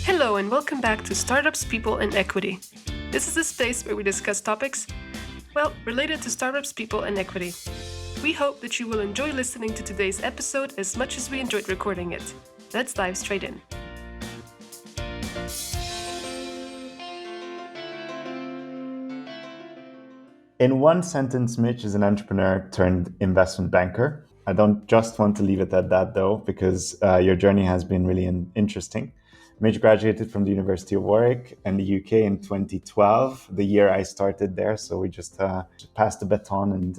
Hello and welcome back to Startups, People and Equity. This is a space where we discuss topics, related to startups, people and equity. We hope that you will enjoy listening to today's episode as much as we enjoyed recording it. Let's dive straight in. In one sentence, Mitch is an entrepreneur turned investment banker. I don't just want to leave it at that, though, because your journey has been really interesting. Mitch graduated from the University of Warwick in the UK in 2012, the year I started there. So we just passed the baton and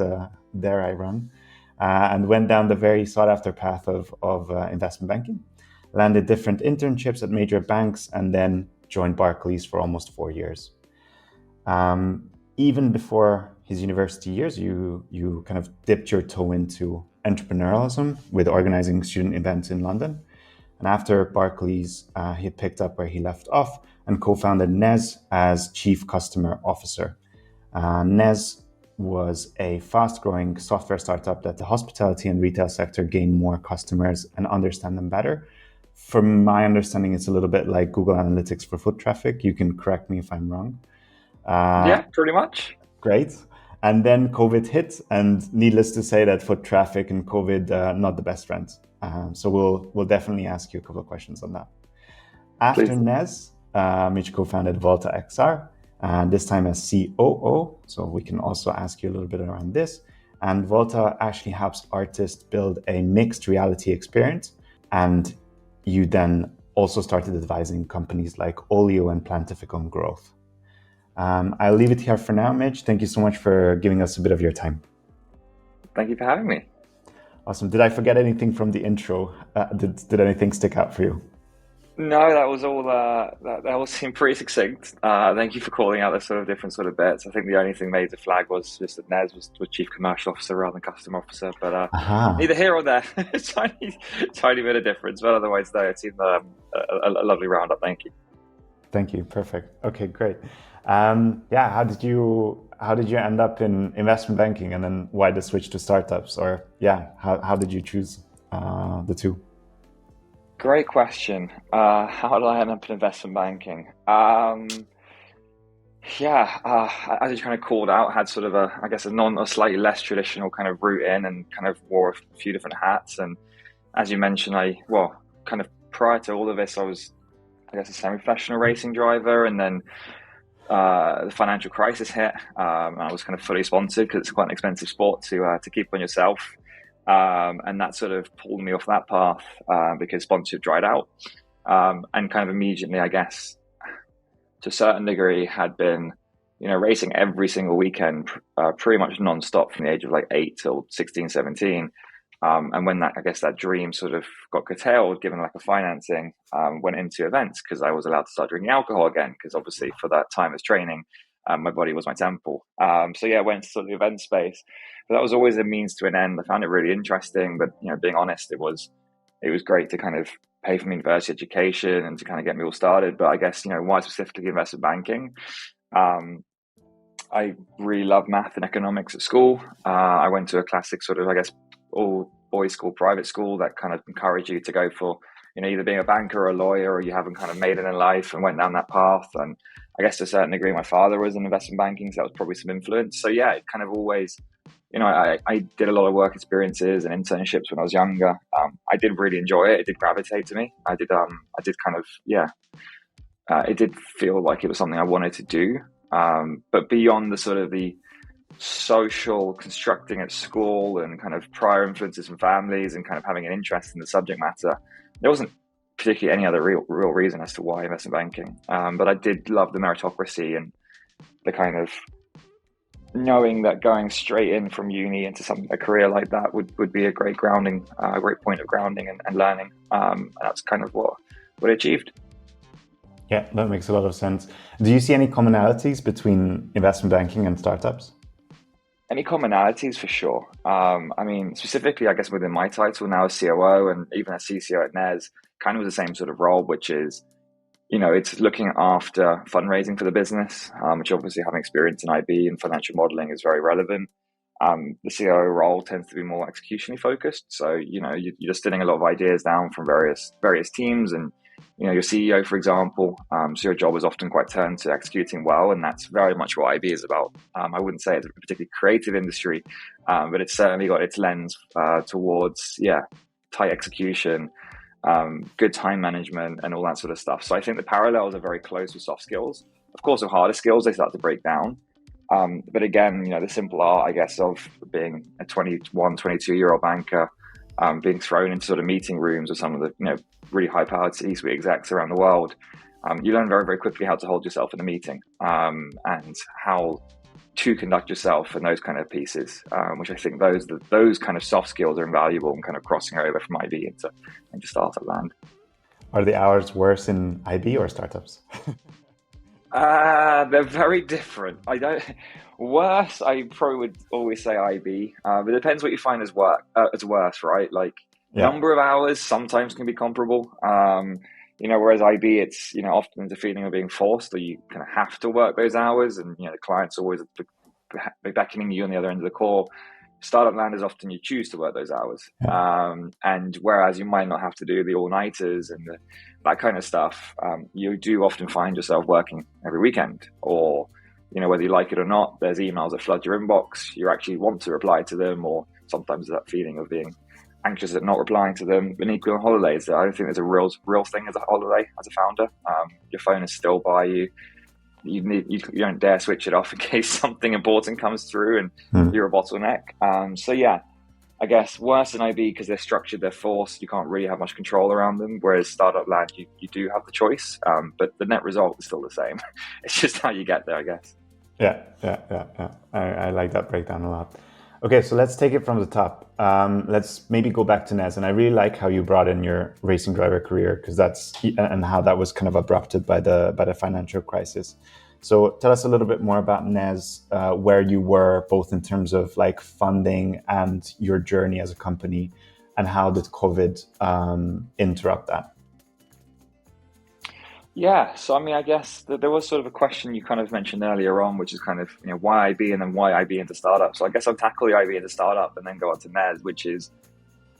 there I run. And went down the very sought-after path of investment banking. Landed different internships at major banks and then joined Barclays for almost 4 years. Even before his university years, you kind of dipped your toe into entrepreneurialism with organizing student events in London. And after Barclays, he picked up where he left off and co-founded Nez as Chief Customer Officer. Nez was a fast-growing software startup that the hospitality and retail sector gain more customers and understand them better. From my understanding, it's a little bit like Google Analytics for foot traffic. You can correct me if I'm wrong. Yeah, pretty much. Great. And then COVID hit, and needless to say that foot traffic and COVID, not the best friends. So we'll definitely ask you a couple of questions on that. After Please. Nez, Mitch co-founded Volta XR, this time as COO. So we can also ask you a little bit around this. And Volta actually helps artists build a mixed reality experience. And you then also started advising companies like Olio and Plantific on growth. I'll leave it here for now, Mitch. Thank you so much for giving us a bit of your time. Thank you for having me. Awesome. Did I forget anything from the intro? Did anything stick out for you? No, that was all. That all seemed pretty succinct. Thank you for calling out the sort of different sort of bits. I think the only thing made the flag was just that Nez was Chief Commercial Officer rather than Customer Officer. But neither here or there. tiny bit of difference. But otherwise, though, it seemed a lovely roundup. Thank you. Thank you. Perfect. Okay, great. How did you end up in investment banking, and then why the switch to startups? Or how did you choose the two? Great question. How did I end up in investment banking? As you kind of called out, had sort of a slightly less traditional kind of route in, and kind of wore a few different hats. And as you mentioned, kind of prior to all of this, I was, a semi-professional racing driver, and then the financial crisis hit. I was kind of fully sponsored because it's quite an expensive sport to keep on yourself. And that sort of pulled me off that path because sponsorship dried out. And kind of immediately, I guess, to a certain degree, had been, racing every single weekend, pretty much non-stop from the age of 8 till 16, 17. And when that dream sort of got curtailed, given lack of financing, went into events because I was allowed to start drinking alcohol again, because obviously for that time as training, my body was my temple. Went into sort of the event space. But that was always a means to an end. I found it really interesting, but being honest, it was great to kind of pay for my university education and to kind of get me all started. But I guess, why specifically investment banking? I really loved math and economics at school. I went to a classic sort of, all boys school, private school that kind of encouraged you to go for, either being a banker or a lawyer, or you haven't kind of made it in life, and went down that path. And I guess to a certain degree, my father was in investment banking, so that was probably some influence. So it kind of always, I did a lot of work experiences and internships when I was younger. I did really enjoy it. It did gravitate to me. It did feel like it was something I wanted to do. But beyond the sort of the social constructing at school and kind of prior influences from families and kind of having an interest in the subject matter, there wasn't particularly any other real reason as to why investment banking. But I did love the meritocracy and the kind of knowing that going straight in from uni into a career like that would be a great grounding, a great point of grounding and learning. And that's kind of what I achieved. Yeah, that makes a lot of sense. Do you see any commonalities between investment banking and startups? Any commonalities for sure. Specifically, I guess within my title now as COO and even as CCO at Nez, kind of was the same sort of role, which is, it's looking after fundraising for the business, which obviously having experience in IB and financial modeling is very relevant. The COO role tends to be more executionally focused. So, you're distilling a lot of ideas down from various teams, and your CEO, for example. So your job is often quite turned to executing well, and that's very much what IB is about. I wouldn't say it's a particularly creative industry, but it's certainly got its lens towards, tight execution, good time management, and all that sort of stuff. So I think the parallels are very close with soft skills. Of course, with harder skills, they start to break down. But again, the simple art, I guess, of being a 21, 22-year-old banker, being thrown into sort of meeting rooms with some of the, really high-powered C-suite execs around the world, you learn very, very quickly how to hold yourself in a meeting, and how to conduct yourself and those kind of pieces, which I think those kind of soft skills are invaluable and kind of crossing over from IB into startup land. Are the hours worse in IB or startups? They're very different. Worse, I probably would always say IB, but it depends what you find as worse, right? Like, number of hours sometimes can be comparable. Whereas IB, it's, often the feeling of being forced, or you kind of have to work those hours, and, the client's always beckoning you on the other end of the call. Startup land is often you choose to work those hours. And whereas you might not have to do the all-nighters and that kind of stuff, you do often find yourself working every weekend, or, whether you like it or not, there's emails that flood your inbox. You actually want to reply to them, or sometimes that feeling of being anxious at not replying to them. And equally on holidays, I don't think there's a real thing as a holiday as a founder. Your phone is still by you. You don't dare switch it off in case something important comes through and you're a bottleneck. I guess worse than IB because they're structured, they're forced. You can't really have much control around them. Whereas startup land, you do have the choice, but the net result is still the same. It's just how you get there, I guess. Yeah. I like that breakdown a lot. Okay, so let's take it from the top. Let's maybe go back to Nez, and I really like how you brought in your racing driver career, because and how that was kind of abrupted by the financial crisis. So tell us a little bit more about Nez, where you were both in terms of like funding and your journey as a company, and how did COVID interrupt that? Yeah, so I guess there was sort of a question you kind of mentioned earlier on, which is kind of, why IB and then why IB into startup. So I guess I'll tackle the IB into startup and then go on to Nez, which is,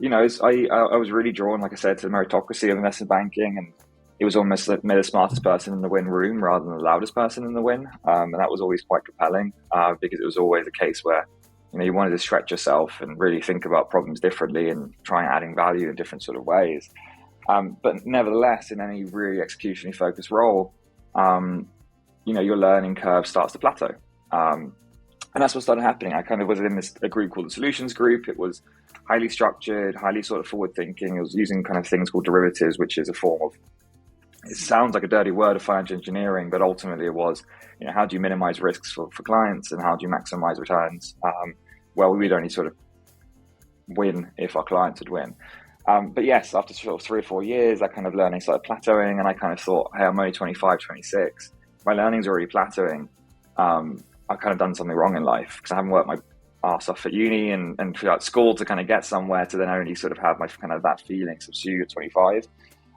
I was really drawn, like I said, to the meritocracy of investment banking, and it was almost like the smartest person in the win room rather than the loudest person in the win. And that was always quite compelling, because it was always a case where, you wanted to stretch yourself and really think about problems differently and try adding value in different sort of ways. But nevertheless, in any really executionally focused role, your learning curve starts to plateau. And that's what started happening. I kind of was in a group called the Solutions Group. It was highly structured, highly sort of forward thinking. It was using kind of things called derivatives, which is a form of, it sounds like a dirty word of financial engineering, but ultimately it was, how do you minimize risks for clients, and how do you maximize returns? Well, we'd only sort of win if our clients would win. But yes, after sort of 3 or 4 years, that kind of learning started plateauing, and I kind of thought, hey, I'm only 25, 26. My learning's already plateauing. I've kind of done something wrong in life, because I haven't worked my arse off at uni and throughout school to kind of get somewhere, to then only sort of have my kind of that feeling subsumed at 25.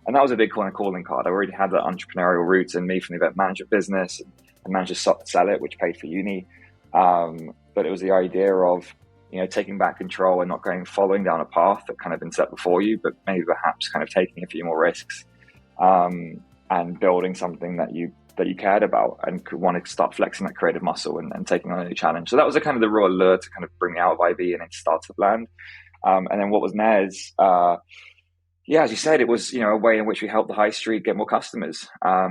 And that was a big kind of calling card. I already had that entrepreneurial roots in me from the event management business, and managed to sell it, which paid for uni. But it was the idea of, taking back control and not following down a path that kind of been set before you, but maybe perhaps kind of taking a few more risks, and building something that you cared about and could want to start flexing that creative muscle and taking on a new challenge. So that was a kind of the real allure to kind of bring me out of IB and into startup land. And then what was Nez? As you said, it was, a way in which we helped the high street get more customers.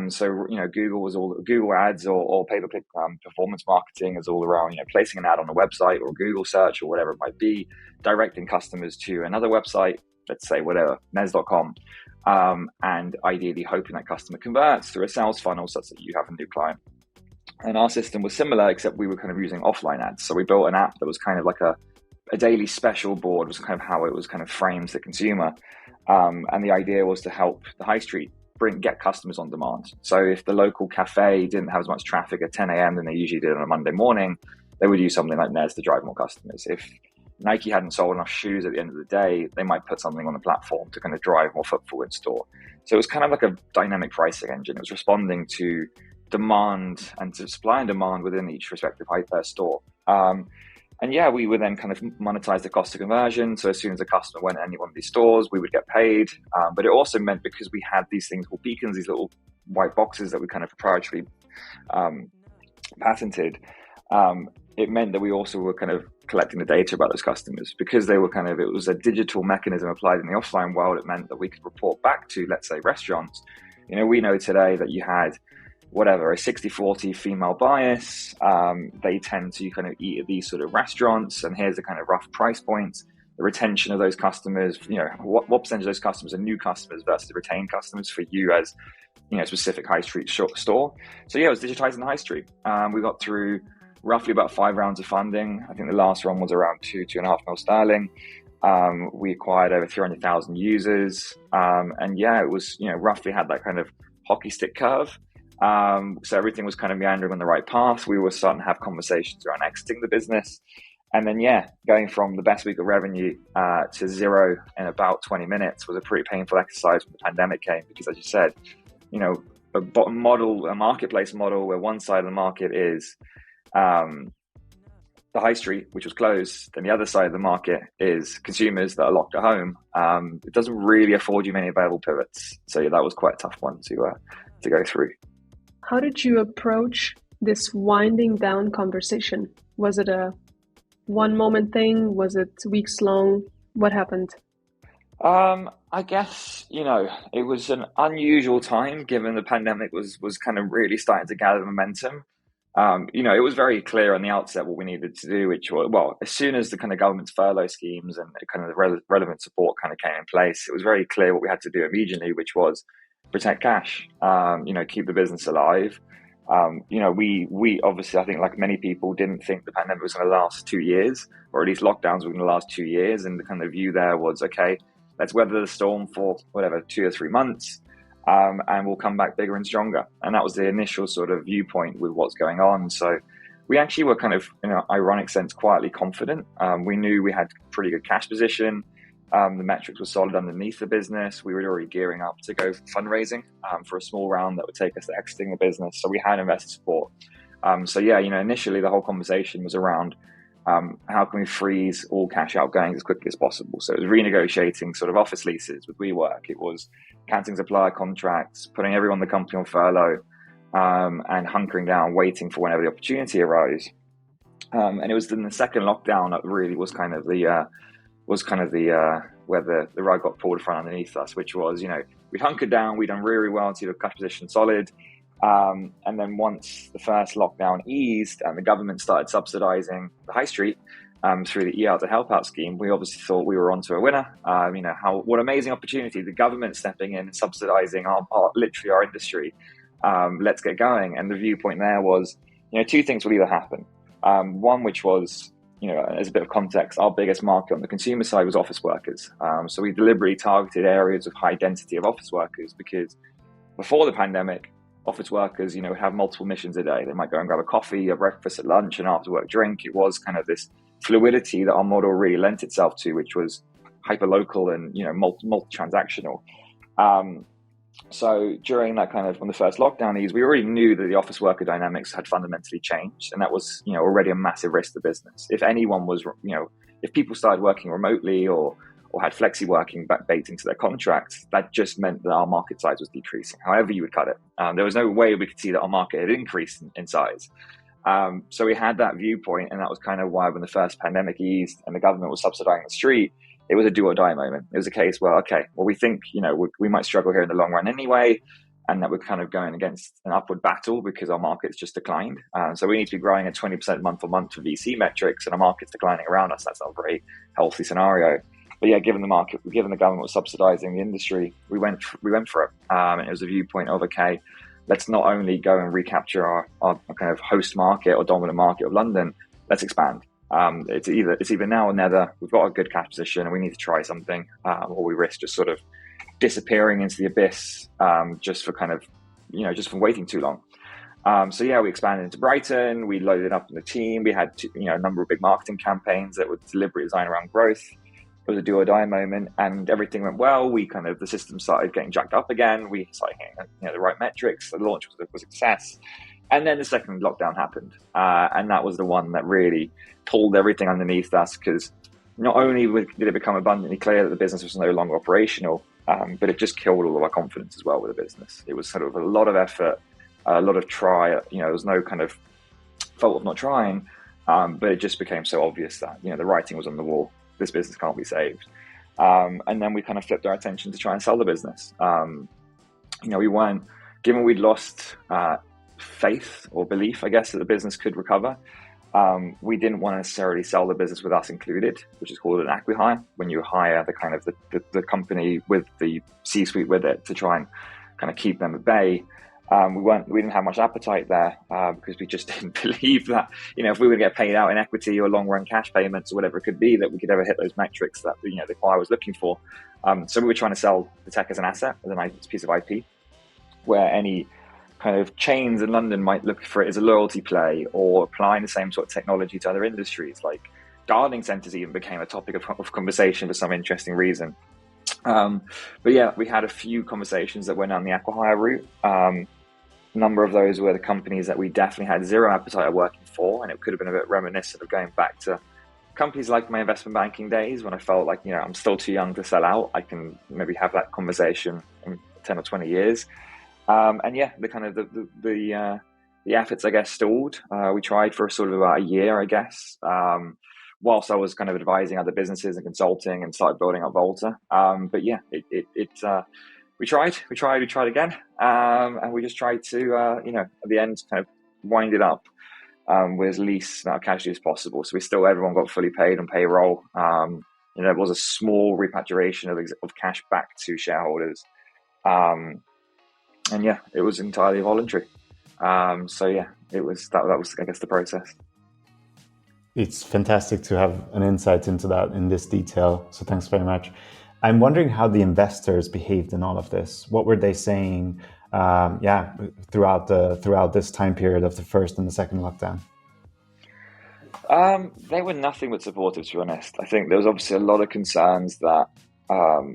So, Google ads or pay-per-click performance marketing is all around, placing an ad on a website or Google search or whatever it might be, directing customers to another website, let's say whatever, Nez.com, and ideally hoping that customer converts through a sales funnel such that you have a new client. And our system was similar, except we were kind of using offline ads. So we built an app that was kind of like a daily special board, was kind of how it was kind of framed to the consumer. And the idea was to help the high street get customers on demand. So if the local cafe didn't have as much traffic at 10 a.m. than they usually did on a Monday morning, they would use something like Nez to drive more customers. If Nike hadn't sold enough shoes at the end of the day, they might put something on the platform to kind of drive more footfall in store. So it was kind of like a dynamic pricing engine. It was responding to demand and to supply and demand within each respective store. And yeah, we would then kind of monetize the cost of conversion. So as soon as a customer went to any one of these stores, we would get paid. But it also meant, because we had these things called beacons, these little white boxes that we kind of proprietarily patented, it meant that we also were kind of collecting the data about those customers, because they were kind of, it was a digital mechanism applied in the offline world. It meant that we could report back to, let's say, restaurants. We know today that you had whatever, a 60-40 female bias. They tend to kind of eat at these sort of restaurants, and here's the kind of rough price points. The retention of those customers, what percentage of those customers are new customers versus retained customers for you as, specific high street store. So yeah, it was digitizing the high street. We got through roughly about 5 rounds of funding. I think the last one was around 2.5 million sterling. We acquired over 300,000 users. And yeah, it was, roughly had that kind of hockey stick curve. So everything was kind of meandering on the right path. We were starting to have conversations around exiting the business. And then, going from the best week of revenue to zero in about 20 minutes was a pretty painful exercise when the pandemic came, because as you said, a marketplace model where one side of the market is the high street, which was closed, then the other side of the market is consumers that are locked at home. It doesn't really afford you many available pivots. So that was quite a tough one to go through. How did you approach this winding down conversation? Was it a one moment thing? Was it weeks long? What happened? I guess, it was an unusual time, given the pandemic was kind of really starting to gather momentum. It was very clear on the outset what we needed to do, which was, well, as soon as the kind of government's furlough schemes and kind of the relevant support kind of came in place, it was very clear what we had to do immediately, which was protect cash, keep the business alive. We obviously, I think like many people, didn't think the pandemic was going to last 2 years, or at least lockdowns were going to last 2 years. And the kind of view there was, okay, let's weather the storm for whatever, 2 or 3 months, and we'll come back bigger and stronger. And that was the initial sort of viewpoint with what's going on. So we actually were kind of, in an ironic sense, quietly confident. We knew we had pretty good cash position. The metrics were solid underneath the business. We were already gearing up to go fundraising for a small round that would take us to exiting the business. So we had investor support. Initially the whole conversation was around how can we freeze all cash outgoings as quickly as possible. So it was renegotiating sort of office leases with WeWork. It was cancelling supplier contracts, putting everyone in the company on furlough, and hunkering down, waiting for whenever the opportunity arose. And it was in the second lockdown that really was kind of the where the rug got pulled from underneath us, which was, we'd hunkered down, we'd done really well to keep the cash position solid. And then once the first lockdown eased and the government started subsidizing the high street through the ER to Help Out scheme, we obviously thought we were onto a winner. What amazing opportunity, the government stepping in and subsidizing literally our industry. Let's get going. And the viewpoint there was, 2 things will either happen. One, which was, as a bit of context, our biggest market on the consumer side was office workers. So we deliberately targeted areas of high density of office workers, because before the pandemic, office workers, would have multiple missions a day. They might go and grab a coffee, a breakfast, at lunch, and after work drink. It was kind of this fluidity that our model really lent itself to, which was hyper local and, multi-transactional. So during that kind of, when the first lockdown eased, we already knew that the office worker dynamics had fundamentally changed. And that was, already a massive risk to business. If anyone was, if people started working remotely or had flexi working baked into their contracts, that just meant that our market size was decreasing, however you would cut it. There was no way we could see that our market had increased in size. So we had that viewpoint, and that was kind of why when the first pandemic eased and the government was subsidizing the street, it was a do or die moment. It was a case where, okay, well, we think, we might struggle here in the long run anyway, and that we're kind of going against an upward battle because our market's just declined. So we need to be growing at 20% month on month for VC metrics, and our market's declining around us. That's not a very healthy scenario. But yeah, given the government was subsidizing the industry, we went for it. And it was a viewpoint of, okay, let's not only go and recapture our kind of host market or dominant market of London, let's expand. It's either now or never. We've got a good cash position and we need to try something, or we risk just sort of disappearing into the abyss, just for kind of, just from waiting too long. So yeah, we expanded into Brighton. We loaded up in the team. We had a number of big marketing campaigns that were deliberately designed around growth. It was a do or die moment, and everything went well. The system started getting jacked up again. We started hitting the right metrics. The launch was a success. And then the second lockdown happened, and that was the one that really pulled everything underneath us, because not only did it become abundantly clear that the business was no longer operational, but it just killed all of our confidence as well with the business. It was sort of a lot of effort, a lot of try. There was no kind of fault of not trying, but it just became so obvious that the writing was on the wall. This business can't be saved. And then we kind of flipped our attention to try and sell the business. We weren't, given we'd lost faith or belief, I guess, that the business could recover. We didn't want to necessarily sell the business with us included, which is called an acqui-hire, when you hire the kind of the company with the C-suite with it to try and kind of keep them at bay. We didn't have much appetite there because we just didn't believe that, if we were to get paid out in equity or long run cash payments or whatever it could be, that we could ever hit those metrics that the acquirer was looking for. So we were trying to sell the tech as an asset, as a nice piece of IP, where any kind of chains in London might look for it as a loyalty play, or applying the same sort of technology to other industries. Like gardening centers even became a topic of conversation for some interesting reason. But yeah, we had a few conversations that went down the acqui-hire route. A number of those were the companies that we definitely had zero appetite of working for, and it could have been a bit reminiscent of going back to companies like my investment banking days, when I felt like, I'm still too young to sell out. I can maybe have that conversation in 10 or 20 years. And yeah, the kind of the efforts, I guess, stalled. We tried for sort of about a year, I guess, whilst I was kind of advising other businesses and consulting and started building up Volta. But yeah, we tried again, and we just tried to, at the end, kind of wind it up with as least amount of casualty as possible. So everyone got fully paid on payroll. There was a small repatriation of cash back to shareholders. And yeah, it was entirely voluntary. So yeah, that was, I guess, the process. It's fantastic to have an insight into that in this detail. So thanks very much. I'm wondering how the investors behaved in all of this. What were they saying? Throughout this time period of the first and the second lockdown. They were nothing but supportive, to be honest. I think there was obviously a lot of concerns that.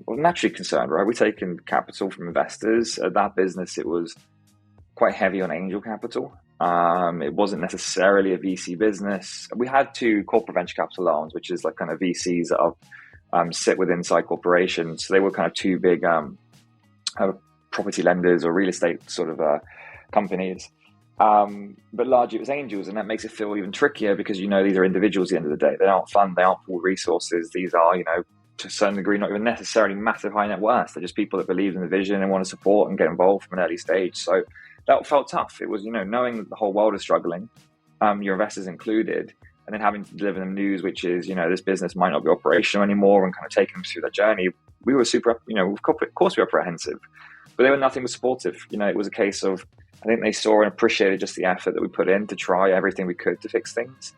Naturally concerned, right? We're taking capital from investors. At that business, it was quite heavy on angel capital. It wasn't necessarily a VC business. We had two corporate venture capital loans, which is like kind of VCs that sit within inside corporations. So they were kind of two big property lenders or real estate sort of companies. But largely it was angels, and that makes it feel even trickier because these are individuals at the end of the day. They aren't fund, they aren't pooled resources. These are, to a certain degree, not even necessarily massive high net worth. They're just people that believe in the vision and want to support and get involved from an early stage. So that felt tough. It was, knowing that the whole world is struggling, your investors included, and then having to deliver them news, which is, this business might not be operational anymore, and kind of taking them through that journey. We were super, of course we were apprehensive, but they were nothing but supportive. It was a case of, I think they saw and appreciated just the effort that we put in to try everything we could to fix things.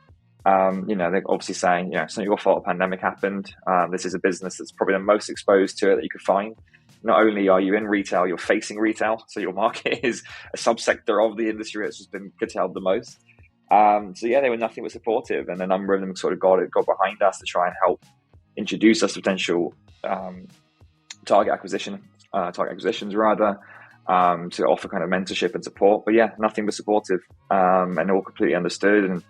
They're obviously saying, it's not your fault a pandemic happened. This is a business that's probably the most exposed to it that you could find. Not only are you in retail, you're facing retail. So your market is a subsector of the industry that's just been curtailed the most. So yeah, they were nothing but supportive. And a number of them sort of got behind us to try and help introduce us to potential target acquisitions rather, to offer kind of mentorship and support. But yeah, nothing but supportive, and all completely understood. And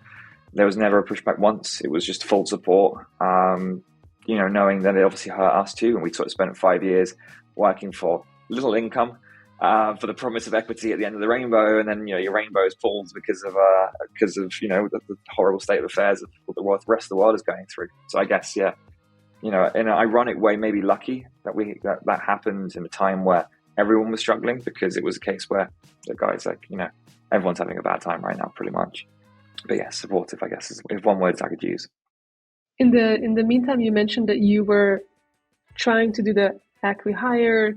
there was never a pushback once. It was just full support, knowing that it obviously hurt us too. And we sort of spent 5 years working for little income, for the promise of equity at the end of the rainbow. And then, your rainbow is pulled because of the horrible state of affairs of what the rest of the world is going through. So I guess, yeah, in an ironic way, maybe lucky that happened in a time where everyone was struggling, because it was a case where the guys everyone's having a bad time right now, pretty much. But yeah, supportive, I guess, is one word I could use. In the meantime, you mentioned that you were trying to do the acqui-hire,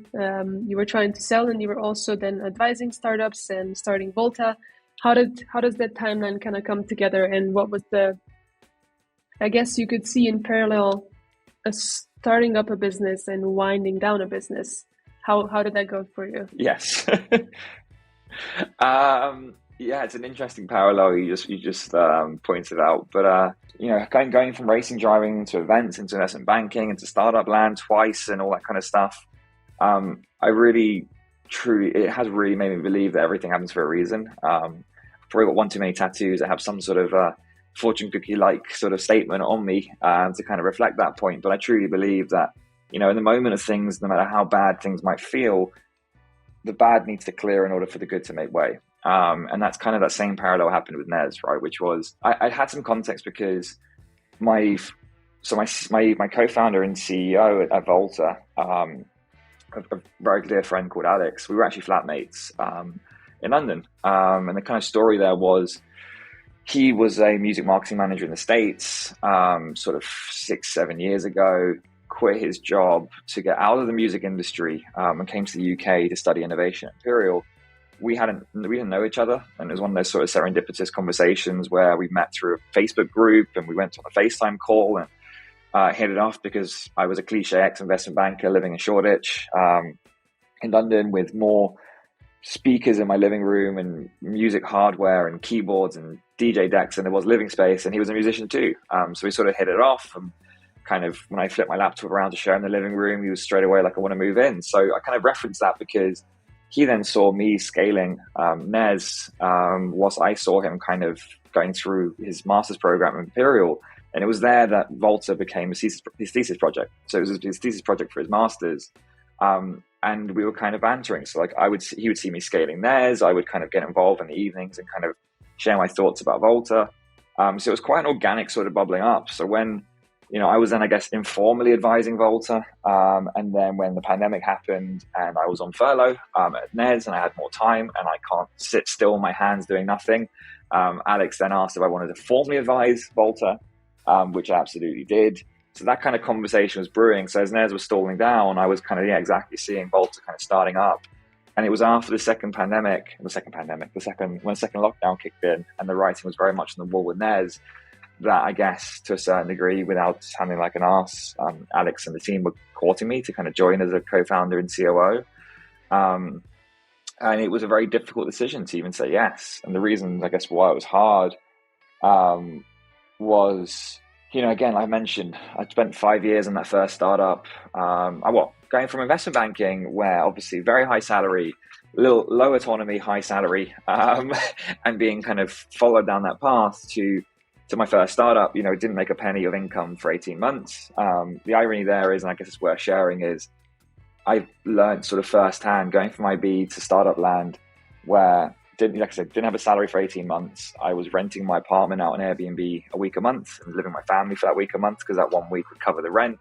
you were trying to sell, and you were also then advising startups and starting Volta. How does that timeline kind of come together, and what was I guess you could see in parallel, starting up a business and winding down a business. How did that go for you? Yes. Yeah, it's an interesting parallel you just pointed out. But going from racing driving to events, into investment banking, into startup land twice, and all that kind of stuff, it has really made me believe that everything happens for a reason. Of probably got one too many tattoos. I have some sort of fortune cookie like sort of statement on me to kind of reflect that point. But I truly believe that, in the moment of things, no matter how bad things might feel, the bad needs to clear in order for the good to make way. And that's kind of that same parallel happened with Nez, right? Which was, I had some context because my co-founder and CEO at Volta, a very dear friend called Alex, we were actually flatmates in London. And the kind of story there was, he was a music marketing manager in the States, sort of 6-7 years ago, quit his job to get out of the music industry and came to the UK to study innovation at Imperial. We didn't know each other, and it was one of those sort of serendipitous conversations where we met through a Facebook group and we went on a FaceTime call and hit it off because I was a cliche ex-investment banker living in Shoreditch in London with more speakers in my living room and music hardware and keyboards and DJ decks than there was living space, and he was a musician too. So we sort of hit it off, and kind of when I flipped my laptop around to share in the living room, he was straight away like, I want to move in. So I kind of referenced that because he then saw me scaling Nez whilst I saw him kind of going through his master's program at Imperial. And it was there that Volta became his thesis project. So it was his thesis project for his master's. And we were kind of bantering. So like he would see me scaling Nez. I would kind of get involved in the evenings and kind of share my thoughts about Volta. So it was quite an organic sort of bubbling up. So when, I was then, I guess, informally advising Volta. And then when the pandemic happened and I was on furlough at Nez and I had more time and I can't sit still on my hands doing nothing, Alex then asked if I wanted to formally advise Volta, which I absolutely did. So that kind of conversation was brewing. So as Nez was stalling down, I was kind of, exactly seeing Volta kind of starting up. And it was after when the second lockdown kicked in and the writing was very much on the wall with Nez, that I guess to a certain degree, without sounding like an arse, Alex and the team were courting me to kind of join as a co-founder and COO. And it was a very difficult decision to even say yes. And the reason, I guess, why it was hard was, again, like I mentioned, I spent 5 years in that first startup. Going from investment banking, where obviously very high salary, low autonomy, high salary, and being kind of followed down that path to my first startup, didn't make a penny of income for 18 months. The irony there is, and I guess it's worth sharing, is I've learned sort of firsthand going from IB to startup land, where didn't have a salary for 18 months. I was renting my apartment out on Airbnb a week a month and living with my family for that week a month because that 1 week would cover the rent.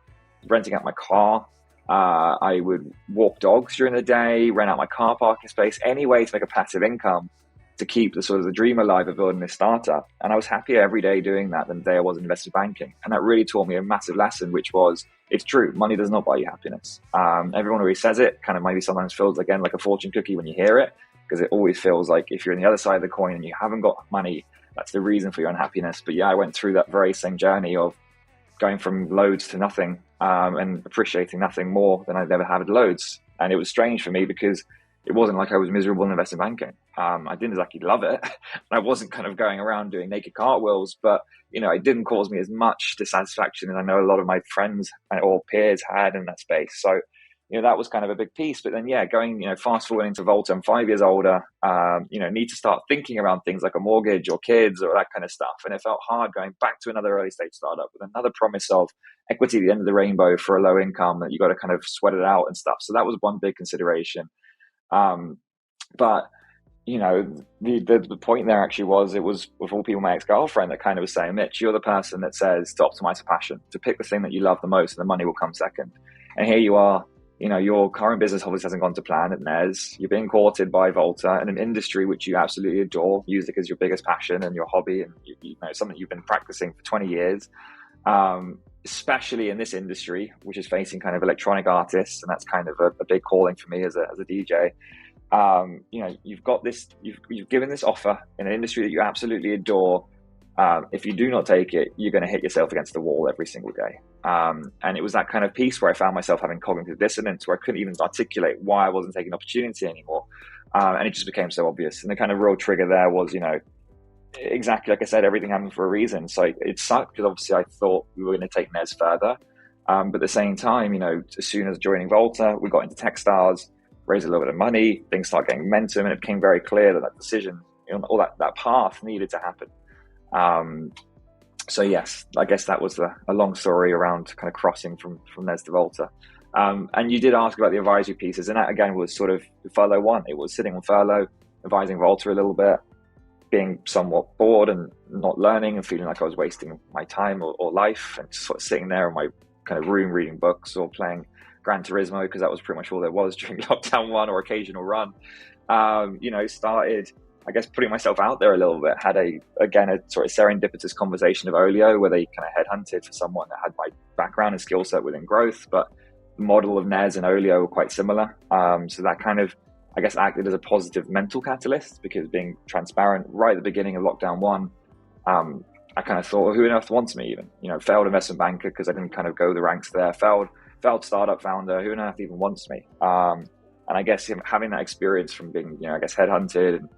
Renting out my car. I would walk dogs during the day, rent out my car parking space, any way to make a passive income to keep the sort of the dream alive of building this startup. And I was happier every day doing that than the day I was in investment banking. And that really taught me a massive lesson, which was, it's true, money does not buy you happiness. Everyone always says it, kind of maybe sometimes feels again like a fortune cookie when you hear it, because it always feels like if you're on the other side of the coin and you haven't got money, that's the reason for your unhappiness. But yeah, I went through that very same journey of going from loads to nothing and appreciating nothing more than I'd ever had loads. And it was strange for me because it wasn't like I was miserable in investment banking. I didn't exactly love it. I wasn't kind of going around doing naked cartwheels, but it didn't cause me as much dissatisfaction as I know a lot of my friends or peers had in that space. So that was kind of a big piece. But then, going, fast forwarding to Volta, I'm 5 years older, need to start thinking around things like a mortgage or kids or that kind of stuff. And it felt hard going back to another early stage startup with another promise of equity at the end of the rainbow for a low income that you got to kind of sweat it out and stuff. So that was one big consideration. But the point there actually was, it was with all people, my ex-girlfriend that kind of was saying, Mitch, you're the person that says to optimize a passion, to pick the thing that you love the most and the money will come second. And here you are, your current business obviously hasn't gone to plan at Nez. You're being courted by Volta in an industry which you absolutely adore. Music is your biggest passion and your hobby, and something you've been practicing for 20 years. Especially in this industry, which is facing kind of electronic artists, and that's kind of a big calling for me as a DJ. You've got this, you've given this offer in an industry that you absolutely adore. If you do not take it, you're going to hit yourself against the wall every single day. And it was that kind of piece where I found myself having cognitive dissonance, where I couldn't even articulate why I wasn't taking opportunity anymore. And it just became so obvious. And the kind of real trigger there was, exactly like I said, everything happened for a reason. So it sucked because obviously I thought we were going to take Nez further. But at the same time, as soon as joining Volta, we got into Techstars, raised a little bit of money, things started getting momentum, and it became very clear that decision, all that path needed to happen. So yes, I guess that was a long story around kind of crossing from Nez to Volta. And you did ask about the advisory pieces, and that again was sort of furlough one. It was sitting on furlough, advising Volta a little bit, being somewhat bored and not learning and feeling like I was wasting my time or life, and just sort of sitting there in my kind of room reading books or playing Gran Turismo, because that was pretty much all there was during lockdown one, or occasional run. Started, I guess, putting myself out there a little bit. Had a sort of serendipitous conversation of Olio, where they kind of headhunted for someone that had my background and skill set within growth, but the model of Nez and Olio were quite similar. So that kind of, I guess, acted as a positive mental catalyst, because being transparent right at the beginning of lockdown one, I kind of thought, well, who on earth wants me even? Failed investment banker because I didn't kind of go the ranks there. Failed startup founder, who on earth even wants me? And I guess having that experience from being, headhunted, and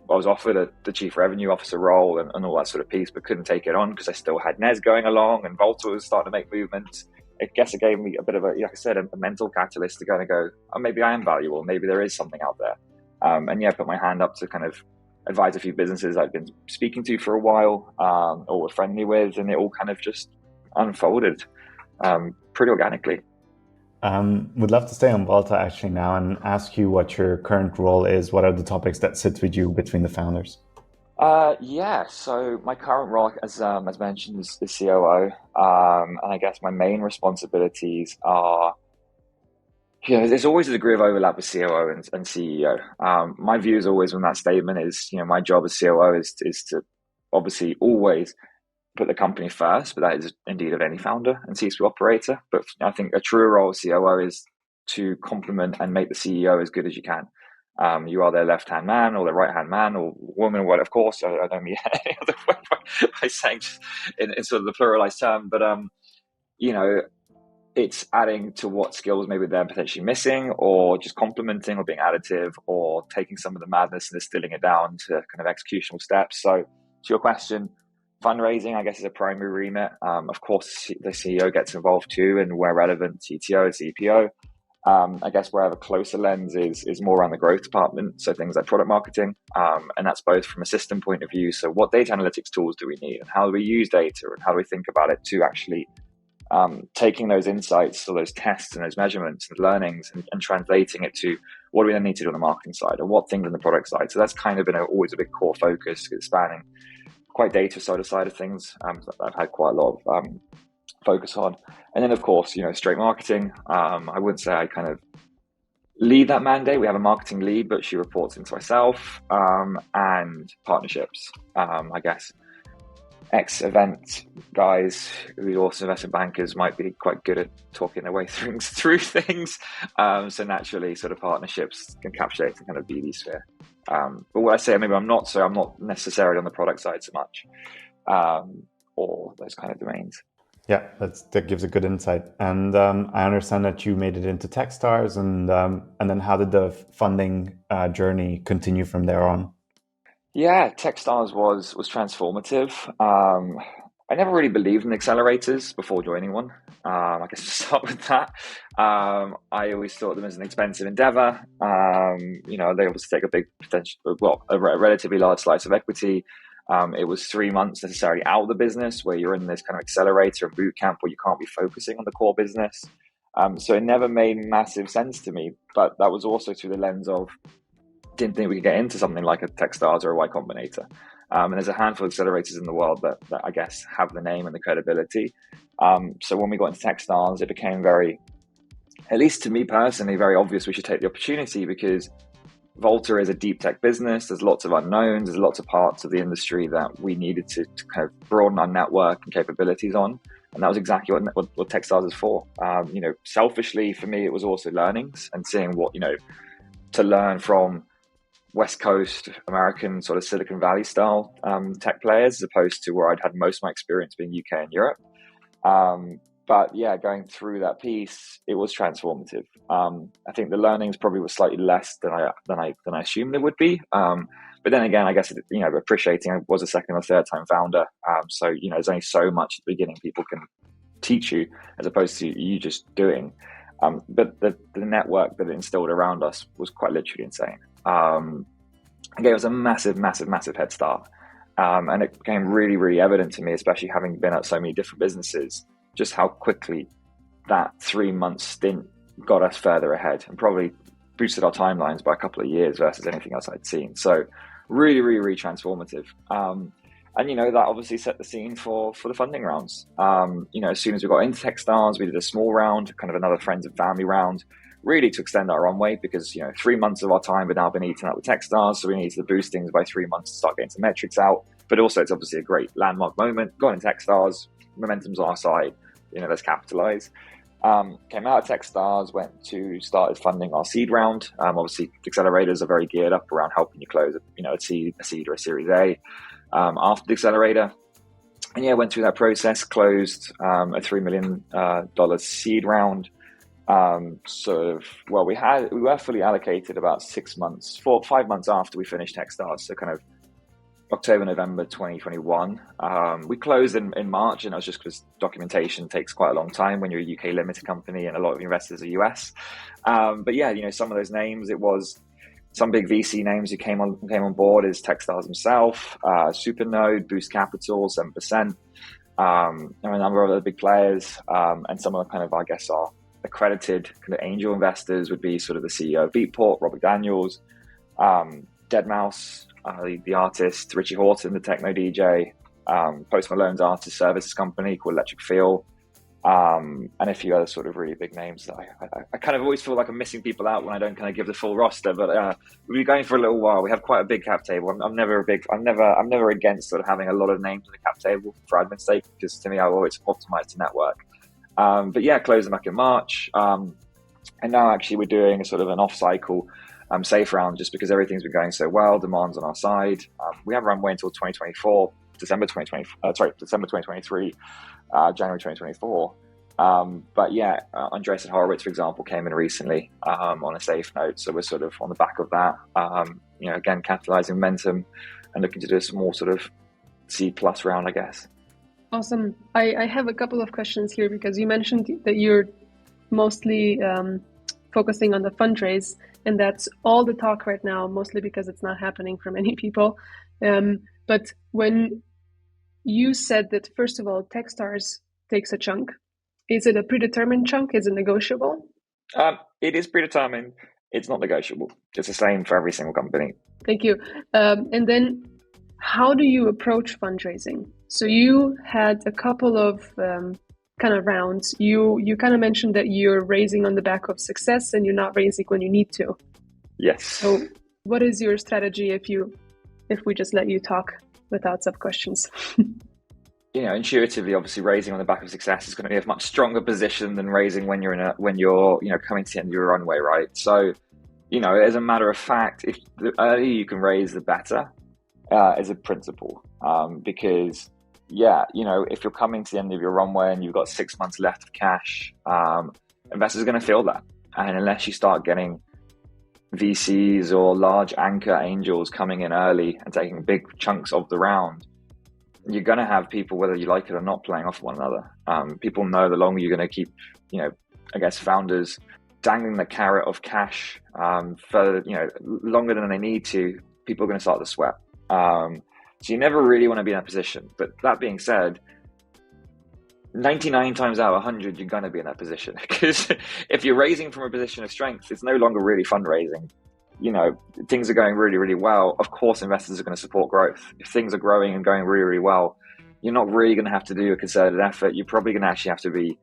I was offered the chief revenue officer role and all that sort of piece, but couldn't take it on because I still had Nez going along and Volta was starting to make movements. I guess it gave me a bit of a mental catalyst to go, oh, maybe I am valuable. Maybe there is something out there. Put my hand up to kind of advise a few businesses I'd been speaking to for a while, or were friendly with, and it all kind of just unfolded pretty organically. Would love to stay on Volta actually now and ask you what your current role is. What are the topics that sit with you between the founders? So my current role, as mentioned, is COO. And I guess my main responsibilities are, there's always a degree of overlap with COO and CEO. My view is always on that statement is, my job as COO is to obviously always put the company first, but that is indeed of any founder and C-suite operator. But I think a true role of COO is to complement and make the CEO as good as you can. You are their left-hand man or their right-hand man or woman, of course. I don't mean any other way by saying just in sort of the pluralized term, but it's adding to what skills maybe they're potentially missing, or just complementing or being additive, or taking some of the madness and distilling it down to kind of executional steps. So to your question, fundraising, I guess, is a primary remit. Of course, the CEO gets involved too, and where relevant, CTO, CPO. I guess where I have a closer lens is more around the growth department. So things like product marketing, and that's both from a system point of view. So what data analytics tools do we need, and how do we use data, and how do we think about it to actually taking those insights or those tests and those measurements and learnings and translating it to what do we then need to do on the marketing side, or what things on the product side. So that's kind of been always a big core focus, spanning quite data side of things. I've had quite a lot of focus on. And then, of course, straight marketing. I wouldn't say I kind of lead that mandate. We have a marketing lead, but she reports into myself, and partnerships. I guess ex-event guys who are also investment bankers might be quite good at talking their way through things. So naturally, sort of partnerships encapsulate the kind of BD sphere. But what I say, maybe I'm not necessarily on the product side so much, or those kind of domains. Yeah, that gives a good insight. And I understand that you made it into Techstars, and then how did the funding journey continue from there on? Yeah, Techstars was transformative. I never really believed in accelerators before joining one. I guess to start with that, I always thought them as an expensive endeavor. They obviously take a big a relatively large slice of equity. It was 3 months necessarily out of the business, where you're in this kind of accelerator and boot camp where you can't be focusing on the core business. So it never made massive sense to me. But that was also through the lens of, didn't think we could get into something like a Techstars or a Y Combinator. And there's a handful of accelerators in the world that I guess have the name and the credibility. So when we got into Techstars, it became very, at least to me personally, very obvious we should take the opportunity, because Volta is a deep tech business. There's lots of unknowns. There's lots of parts of the industry that we needed to kind of broaden our network and capabilities on. And that was exactly what Techstars is for. Selfishly for me, it was also learnings and seeing what, to learn from West Coast American sort of Silicon Valley style tech players, as opposed to where I'd had most of my experience being UK and Europe. But yeah, going through that piece, it was transformative. I think the learnings probably were slightly less than I assumed they would be. But then again, I guess appreciating I was a second or third time founder. So there's only so much at the beginning people can teach you, as opposed to you just doing. But the network that it instilled around us was quite literally insane. it gave us a massive head start. And it became really, really evident to me, especially having been at so many different businesses, just how quickly that 3-month stint got us further ahead and probably boosted our timelines by a couple of years versus anything else I'd seen. So really, really, really transformative. And, that obviously set the scene for the funding rounds. As soon as we got into Techstars, we did a small round, kind of another friends and family round, really to extend our runway because, 3 months of our time had now been eaten up with Techstars. So we needed to boost things by 3 months to start getting some metrics out. But also it's obviously a great landmark moment. Got into Techstars, momentum's on our side, let's capitalize. Came out of Techstars, started funding our seed round. Obviously accelerators are very geared up around helping you close, a seed or a Series A. After the accelerator, and went through that process, closed a $3 million seed round. We were fully allocated about 5 months after we finished Techstars, so kind of October, November 2021. We closed in March, and that was just because documentation takes quite a long time when you're a UK limited company and a lot of investors are US. Some of those names, it was some big VC names who came on board is Techstars himself, Supernode, Boost Capital, 7%, and a number of other big players, and some of the kind of, I guess, our accredited kind of angel investors would be sort of the CEO of Beatport, Robert Daniels, Deadmau5, the artist, Richie Horton, the techno DJ, Post Malone's artist services company called Electric Feel, and a few other sort of really big names that I kind of always feel like I'm missing people out when I don't kind of give the full roster. But we've been going for a little while. We have quite a big cap table. I'm never against sort of having a lot of names on the cap table for admin's sake, because to me I always optimize to network. Closing back in March, and now actually we're doing a sort of an off-cycle safe round just because everything's been going so well. Demand's on our side. We have runway until 2024, December 2023. January 2024. Andreessen Horowitz, for example, came in recently on a safe note. So we're sort of on the back of that, again, capitalizing momentum and looking to do a small sort of C+ round, I guess. Awesome. I have a couple of questions here because you mentioned that you're mostly focusing on the fundraise, and that's all the talk right now, mostly because it's not happening for many people. But when you said that, first of all, Techstars takes a chunk. Is it a predetermined chunk? Is it negotiable? It is predetermined. It's not negotiable. It's the same for every single company. Thank you. And then how do you approach fundraising? So you had a couple of kind of rounds. You kind of mentioned that you're raising on the back of success and you're not raising when you need to. Yes. So what is your strategy if we just let you talk without sub-questions? Intuitively, obviously, raising on the back of success is going to be a much stronger position than raising when you're coming to the end of your runway, right? So, as a matter of fact, if the earlier you can raise, the better, as a principle, because if you're coming to the end of your runway and you've got 6 months left of cash, investors are going to feel that, and unless you start getting VCs or large anchor angels coming in early and taking big chunks of the round, you're going to have people, whether you like it or not, playing off one another. People know the longer you're going to keep, founders dangling the carrot of cash further, longer than they need to, people are going to start to sweat. So you never really want to be in that position. But that being said, 99 times out of 100, you're going to be in that position, because if you're raising from a position of strength, it's no longer really fundraising. Things are going really, really well. Of course, investors are going to support growth. If things are growing and going really, really well, you're not really going to have to do a concerted effort. You're probably going to actually have to be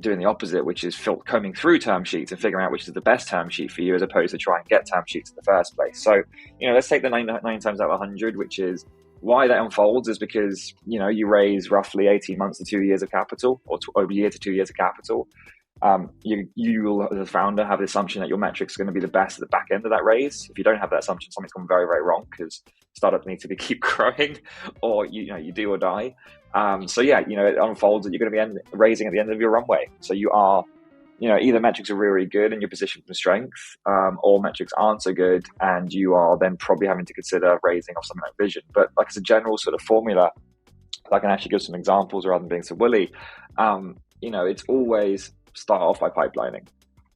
doing the opposite, which is combing through term sheets and figuring out which is the best term sheet for you, as opposed to trying to get term sheets in the first place. So, let's take the nine times out of 100, which is why that unfolds is because, you raise roughly 18 months to 2 years of capital, or a year to 2 years of capital. You will, as a founder, have the assumption that your metrics are going to be the best at the back end of that raise. If you don't have that assumption, something's gone very, very wrong, because startups need to keep growing, or you do or die. It unfolds that you're going to be raising at the end of your runway. So you are, either metrics are really, really good and you're positioned for strength, or metrics aren't so good and you are then probably having to consider raising off something like Vision. But like, as a general sort of formula, I can actually give some examples rather than being so woolly. It's always start off by pipelining.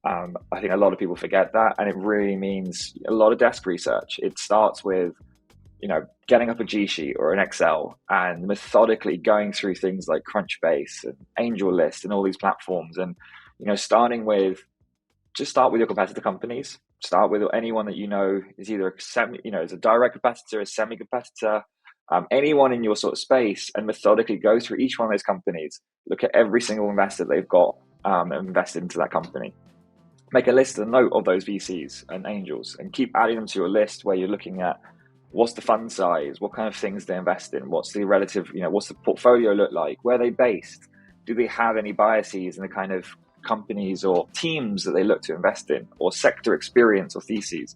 I think a lot of people forget that, and it really means a lot of desk research. It starts with, getting up a G Sheet or an Excel and methodically going through things like Crunchbase and AngelList and all these platforms, and start with your competitor companies. Start with anyone that is either is a direct competitor, a semi-competitor, anyone in your sort of space, and methodically go through each one of those companies. Look at every single investor they've got invested into that company. Make a list and note of those VCs and angels, and keep adding them to your list where you're looking at what's the fund size, what kind of things they invest in, what's the relative, what's the portfolio look like, where are they based, do they have any biases in the kind of companies or teams that they look to invest in, or sector experience or theses.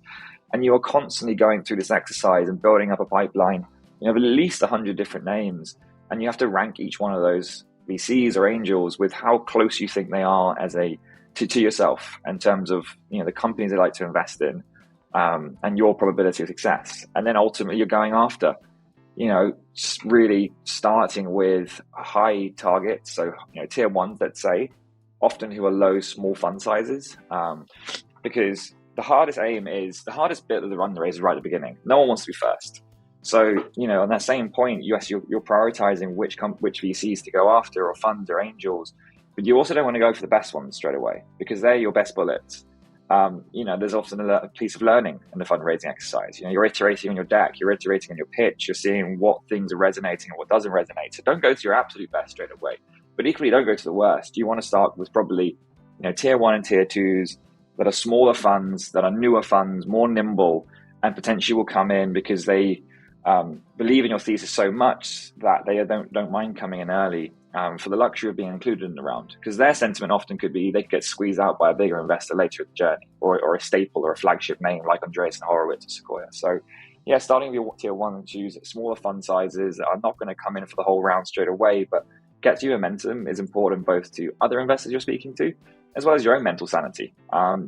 And you are constantly going through this exercise and building up a pipeline, of at least 100 different names, and you have to rank each one of those VCs or angels with how close you think they are to yourself in terms of the companies they like to invest in, and your probability of success. And then ultimately you're going after really starting with high targets, so tier ones, let's say, often who are low small fund sizes, because the hardest bit of the run race is right at the beginning. No one wants to be first. So on that same point, you're prioritizing which VCs to go after, or funds or angels. But you also don't want to go for the best ones straight away, because they're your best bullets. There's often a piece of learning in the fundraising exercise. You're iterating on your deck, you're iterating on your pitch, you're seeing what things are resonating and what doesn't resonate. So don't go to your absolute best straight away, but equally don't go to the worst. You want to start with probably tier one and tier twos that are smaller funds, that are newer funds, more nimble, and potentially will come in because they believe in your thesis so much that they don't mind coming in early, for the luxury of being included in the round, because their sentiment often could be they could get squeezed out by a bigger investor later in the journey, or a staple or a flagship name like Andreessen Horowitz or Sequoia. So starting with your tier one and twos, smaller fund sizes are not going to come in for the whole round straight away, but gets you momentum is important both to other investors you're speaking to, as well as your own mental sanity.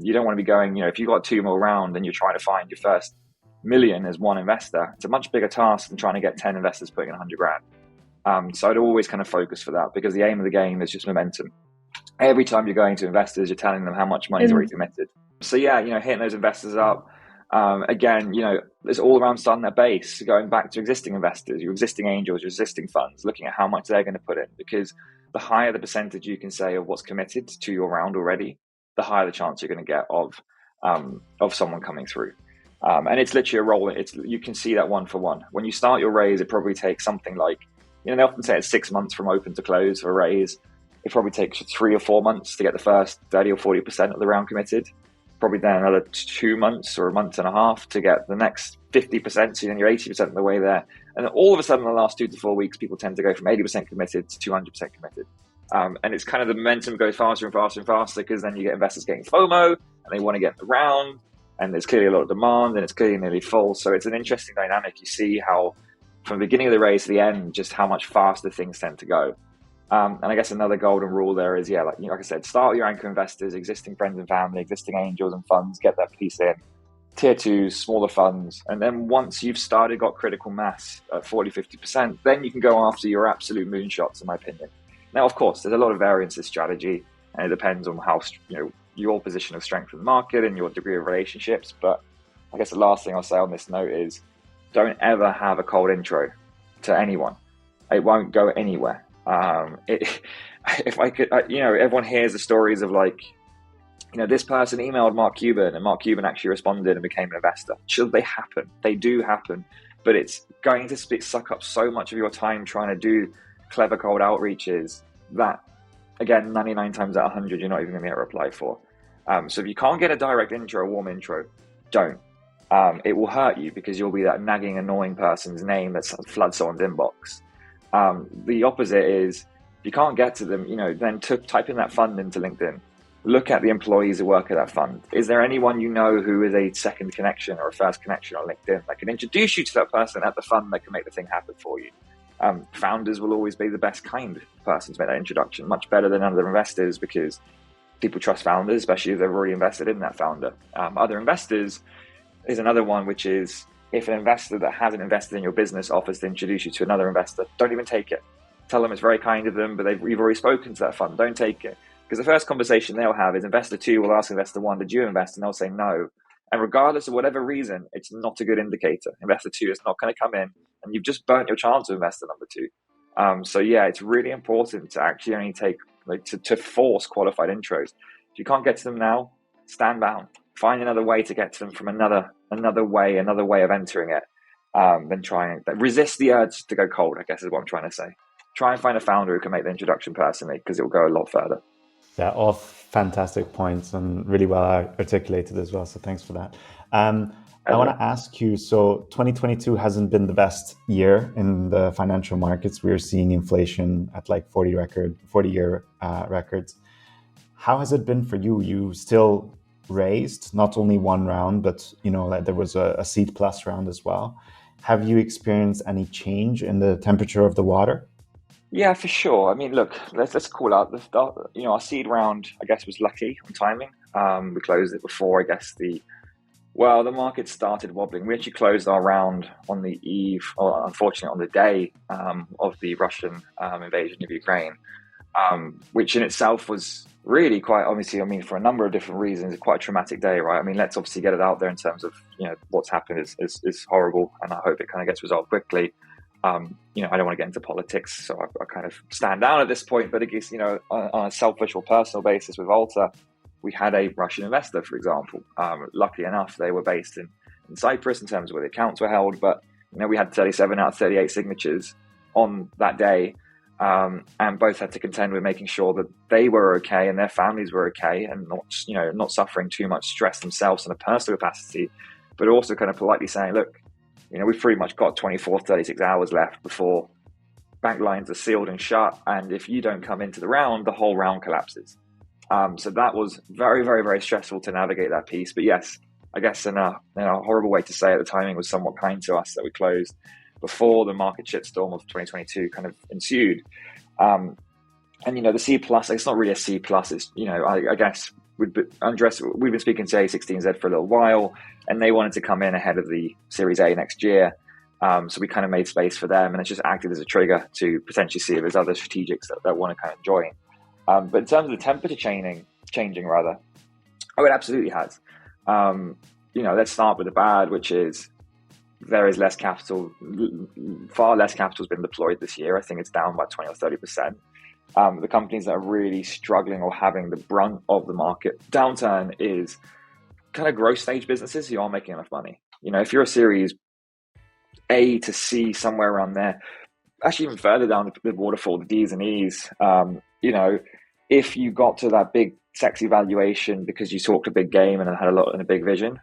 You don't want to be going, if you've got a 2 mil round and you're trying to find your first million as one investor, it's a much bigger task than trying to get 10 investors putting in 100 grand. So I'd always kind of focus for that, because the aim of the game is just momentum. Every time you're going to investors, you're telling them how much money is already committed. So hitting those investors up. Again, it's all around starting their base, going back to existing investors, your existing angels, your existing funds, looking at how much they're going to put in, because the higher the percentage you can say of what's committed to your round already, the higher the chance you're going to get of someone coming through. And it's literally a roll. You can see that one for one. When you start your raise, it probably takes something like, they often say it's 6 months from open to close for a raise. It probably takes 3 or 4 months to get the first 30 or 40% of the round committed. Probably then another 2 months or a month and a half to get the next 50%. So then you're 80% of the way there. And then all of a sudden, in the last 2 to 4 weeks, people tend to go from 80% committed to 200% committed. And it's kind of the momentum goes faster and faster and faster, because then you get investors getting FOMO and they want to get in the round. And there's clearly a lot of demand, and it's clearly nearly full. So it's an interesting dynamic. You see how, from the beginning of the race to the end, just how much faster things tend to go. And I guess another golden rule there is, like I said, start with your anchor investors, existing friends and family, existing angels and funds, get that piece in. Tier twos, smaller funds. And then once you've got critical mass at 40, 50%, then you can go after your absolute moonshots, in my opinion. Now, of course, there's a lot of variance in strategy, and it depends on how, your position of strength in the market and your degree of relationships. But I guess the last thing I'll say on this note is, don't ever have a cold intro to anyone. It won't go anywhere. If I could, everyone hears the stories of this person emailed Mark Cuban, and Mark Cuban actually responded and became an investor. Should they happen? They do happen, but it's going to suck up so much of your time trying to do clever cold outreaches that, again, 99 times out of 100, you're not even going to get a reply for. So if you can't get a direct intro, a warm intro, don't. It will hurt you, because you'll be that nagging, annoying person's name that floods someone's inbox. The opposite is, if you can't get to them, then type in that fund into LinkedIn. Look at the employees who work at that fund. Is there anyone who is a second connection or a first connection on LinkedIn that can introduce you to that person at the fund that can make the thing happen for you? Founders will always be the best kind of person to make that introduction, much better than other investors, because people trust founders, especially if they've already invested in that founder. Other investors is another one, which is, if an investor that hasn't invested in your business offers to introduce you to another investor, don't even take it. Tell them it's very kind of them, but you've already spoken to that fund. Don't take it. Because the first conversation they'll have is investor 2 will ask investor 1, did you invest? And they'll say no. And regardless of whatever reason, it's not a good indicator. Investor 2 is not going to come in, and you've just burnt your chance of investor number 2. So yeah, it's really important to actually only take, to force qualified intros. If you can't get to them now, stand down. Find another way to get to them from another way of entering it. Then try and resist the urge to go cold, I guess is what I'm trying to say. Try and find a founder who can make the introduction personally, because it will go a lot further. Yeah, all fantastic points and really well articulated as well. So thanks for that. I want to ask you, so 2022 hasn't been the best year in the financial markets. We're seeing inflation at like 40-year records. How has it been for you? You still raised not only one round, but like there was a seed plus round as well. Have you experienced any change in the temperature of the water? Yeah, for sure. I mean, look, let's call out our seed round, I guess, was lucky on timing. We closed it before, I guess, the market started wobbling. We actually closed our round on the eve, or unfortunately on the day of the Russian invasion of Ukraine, which in itself was really quite, obviously, I mean, for a number of different reasons, quite a traumatic day, right? I mean, let's obviously get it out there in terms of, what's happened is horrible, and I hope it kind of gets resolved quickly. I don't want to get into politics, so I kind of stand down at this point. But I guess, on a selfish or personal basis with Volta, we had a Russian investor, for example. Luckily enough, they were based in Cyprus in terms of where the accounts were held. But, we had 37 out of 38 signatures on that day. And both had to contend with making sure that they were okay and their families were okay and not suffering too much stress themselves in a personal capacity, but also kind of politely saying, look, we've pretty much got 24, 36 hours left before bank lines are sealed and shut. And if you don't come into the round, the whole round collapses. So that was very, very, very stressful to navigate that piece. But yes, I guess in a horrible way to say it, the timing was somewhat kind to us that we closed before the market shitstorm of 2022 kind of ensued. And, the C plus, it's not really a C plus. It's, I guess we've been speaking to A16Z for a little while, and they wanted to come in ahead of the Series A next year. So we kind of made space for them, and it's just acted as a trigger to potentially see if there's other strategics that want to kind of join. But in terms of the temperature changing, it absolutely has. Let's start with the bad, which is there is less capital, far less capital has been deployed this year. I think it's down by 20 or 30%. The companies that are really struggling or having the brunt of the market downturn is kind of growth stage businesses who aren't making enough money. If you're a Series A to C, somewhere around there, actually even further down the waterfall, the D's and E's, if you got to that big sexy valuation because you talked a big game and had a big vision,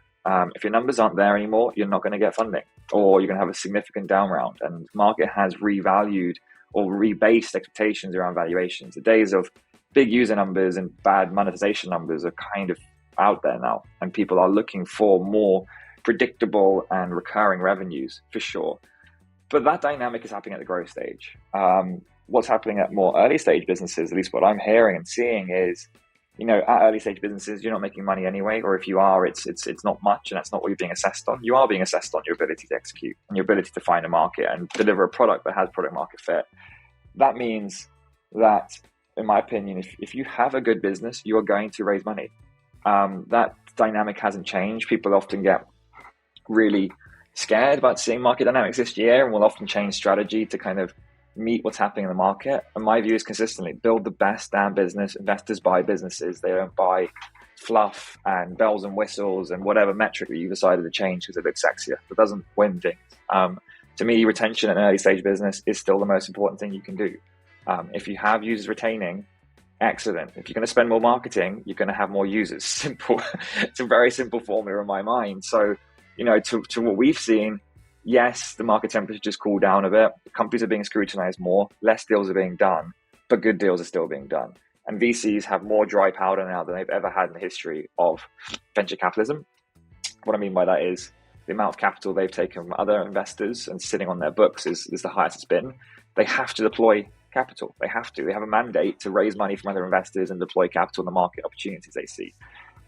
if your numbers aren't there anymore, you're not going to get funding, or you're going to have a significant down round. And the market has revalued or rebased expectations around valuations. The days of big user numbers and bad monetization numbers are kind of out there now, and people are looking for more predictable and recurring revenues for sure. But that dynamic is happening at the growth stage. What's happening at more early stage businesses, at least what I'm hearing and seeing, is at early stage businesses, you're not making money anyway, or if you are, it's not much, and that's not what you're being assessed on. You are being assessed on your ability to execute and your ability to find a market and deliver a product that has product market fit. That means that, in my opinion, if you have a good business, you are going to raise money. That dynamic hasn't changed. People often get really scared about seeing market dynamics this year, and will often change strategy to kind of meet what's happening in the market. And my view is consistently build the best damn business. Investors buy businesses. They don't buy fluff and bells and whistles and whatever metric that you decided to change because it looks sexier. It doesn't win things. To me, retention in an early stage business is still the most important thing you can do. If you have users retaining, excellent. If you're going to spend more marketing, you're going to have more users. Simple. It's a very simple formula in my mind. So, to what we've seen, yes, the market temperature just cooled down a bit. Companies are being scrutinized more. Less deals are being done, but good deals are still being done. And VCs have more dry powder now than they've ever had in the history of venture capitalism. What I mean by that is the amount of capital they've taken from other investors and sitting on their books is the highest it's been. They have to deploy capital. They have to. They have a mandate to raise money from other investors and deploy capital in the market opportunities they see.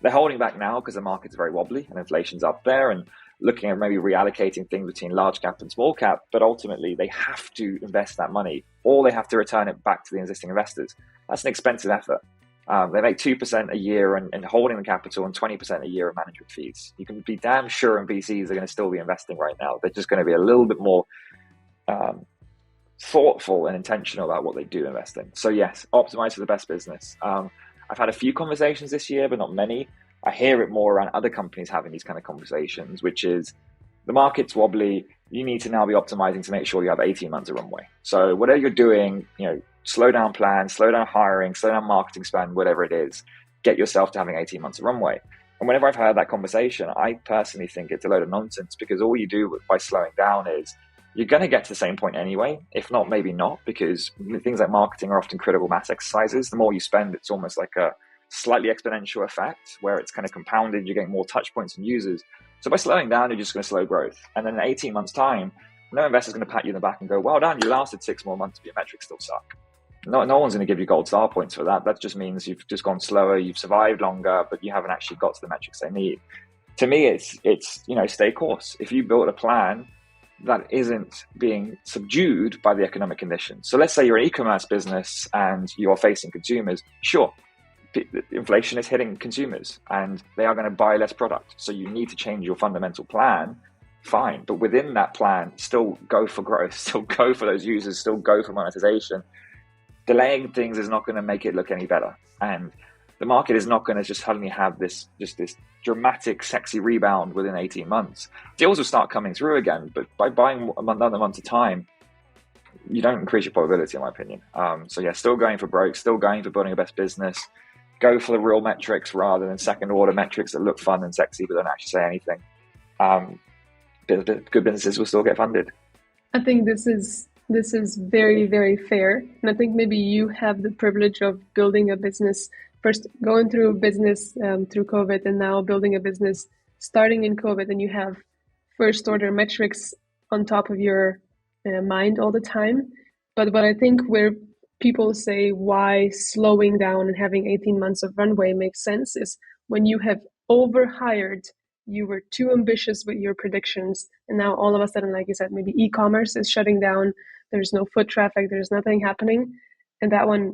They're holding back now because the market's very wobbly and inflation's up there, and looking at maybe reallocating things between large cap and small cap, but ultimately they have to invest that money or they have to return it back to the existing investors. That's an expensive effort. They make 2% a year in holding the capital and 20% a year in management fees. You can be damn sure in VCs are going to still be investing right now. They're just going to be a little bit more thoughtful and intentional about what they do invest in. So yes, optimize for the best business. I've had a few conversations this year, but not many. I hear it more around other companies having these kind of conversations, which is the market's wobbly. You need to now be optimizing to make sure you have 18 months of runway. So whatever you're doing, slow down plans, slow down hiring, slow down marketing spend, whatever it is, get yourself to having 18 months of runway. And whenever I've heard that conversation, I personally think it's a load of nonsense, because all you do by slowing down is you're going to get to the same point anyway. If not, maybe not, because things like marketing are often critical mass exercises. The more you spend, it's almost like a slightly exponential effect where it's kind of compounded. You're getting more touch points and users. So by slowing down, you're just going to slow growth. And then in 18 months time, no investor's going to pat you in the back and go, well done, you lasted 6 more months, but your metrics still suck. No one's going to give you gold star points for that. That just means you've just gone slower, you've survived longer, but you haven't actually got to the metrics they need. To me, it's stay course. If you build a plan that isn't being subdued by the economic conditions. So let's say you're an e-commerce business and you're facing consumers. Sure, inflation is hitting consumers and they are going to buy less product. So you need to change your fundamental plan. Fine. But within that plan, still go for growth, still go for those users, still go for monetization. Delaying things is not going to make it look any better. And the market is not going to just suddenly have this dramatic, sexy rebound within 18 months. Deals will start coming through again, but by buying another month at a time, you don't increase your probability, in my opinion. So yeah, still going for broke, still going for building a best business. Go for the real metrics rather than second order metrics that look fun and sexy but don't actually say anything. Good businesses will still get funded. I think this is very, very fair. And I think maybe you have the privilege of building a business, first going through a business through COVID, and now building a business starting in COVID, and you have first order metrics on top of your mind all the time. But what I think where people say why slowing down and having 18 months of runway makes sense is when you have overhired, you were too ambitious with your predictions, and now all of a sudden, like you said, maybe e-commerce is shutting down, there's no foot traffic, there's nothing happening. And that one,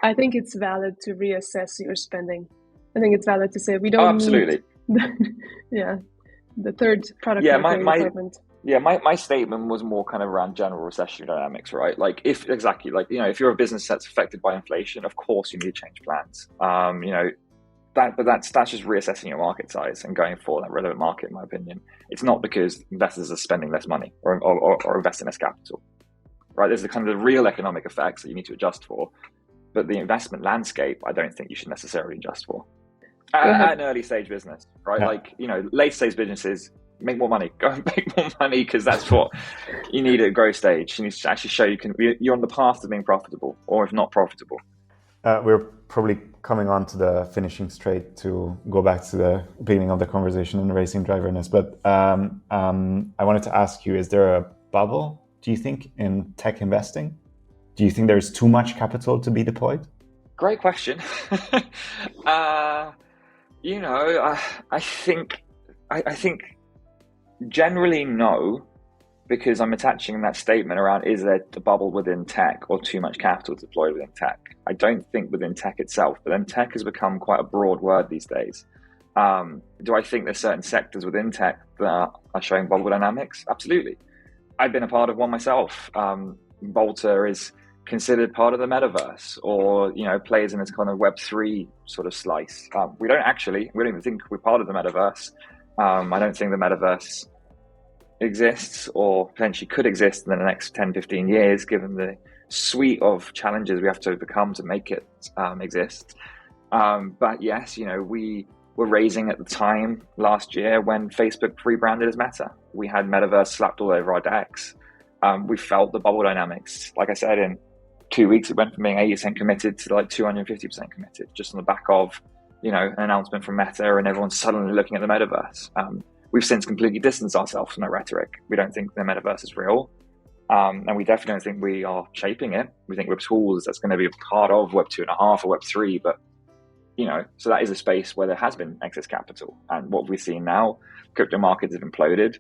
I think it's valid to reassess your spending. I think it's valid to say we don't absolutely need the third product department. My statement was more kind of around general recession dynamics, right? Like if you're a business that's affected by inflation, of course you need to change plans. That's just reassessing your market size and going for that relevant market, in my opinion. It's not because investors are spending less money or investing less capital, right? There's the kind of the real economic effects that you need to adjust for, but the investment landscape, I don't think you should necessarily adjust for. At an early stage business, right? Yeah. Late stage businesses, make more money, go and make more money, because that's what you need at a growth stage. You need to actually show you're on the path to being profitable, or if not profitable. We're probably coming on to the finishing straight to go back to the beginning of the conversation and racing driverness. But I wanted to ask you, is there a bubble, do you think, in tech investing? Do you think there's too much capital to be deployed? Great question. I think generally no, because I'm attaching that statement around, is there a bubble within tech or too much capital deployed within tech? I don't think within tech itself, but then tech has become quite a broad word these days. Do I think there's certain sectors within tech that are showing bubble dynamics? Absolutely. I've been a part of one myself. Volta is considered part of the metaverse, or plays in this kind of Web3 sort of slice. We don't even think we're part of the metaverse. I don't think the metaverse exists or potentially could exist in the next 10-15 years, given the suite of challenges we have to overcome to make it exist. But yes, we were raising at the time last year when Facebook rebranded as Meta. We had metaverse slapped all over our decks. We felt the bubble dynamics. Like I said, in 2 weeks, it went from being 80% committed to like 250% committed, just on the back of, an announcement from Meta and everyone's suddenly looking at the metaverse. We've since completely distanced ourselves from that rhetoric. We don't think the metaverse is real. And we definitely don't think we are shaping it. We think we're tools that's going to be a part of Web 2.5 or Web 3. But, so that is a space where there has been excess capital. And what we've seen now, crypto markets have imploded.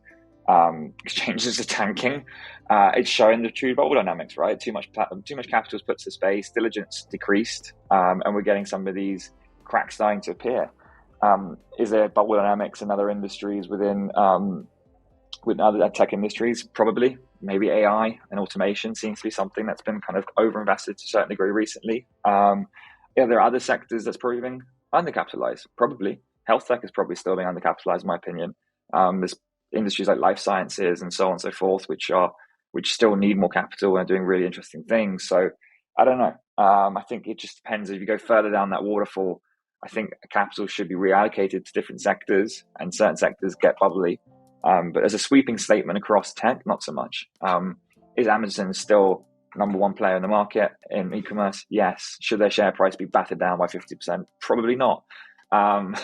exchanges are tanking. It's showing the true bubble dynamics, right? Too much capital is put to space, diligence decreased, and we're getting some of these cracks starting to appear. Is there bubble dynamics in other industries within other tech industries? Probably. Maybe AI and automation seems to be something that's been kind of overinvested to a certain degree recently. There are other sectors that's probably been undercapitalized. Probably health tech is probably still being undercapitalized, in my opinion. There's industries like life sciences and so on and so forth, which still need more capital and are doing really interesting things. So I don't know. I think it just depends. If you go further down that waterfall, I think capital should be reallocated to different sectors, and certain sectors get bubbly. But as a sweeping statement across tech, not so much. Is Amazon still number one player in the market in e-commerce? Yes. Should their share price be battered down by 50%? Probably not. And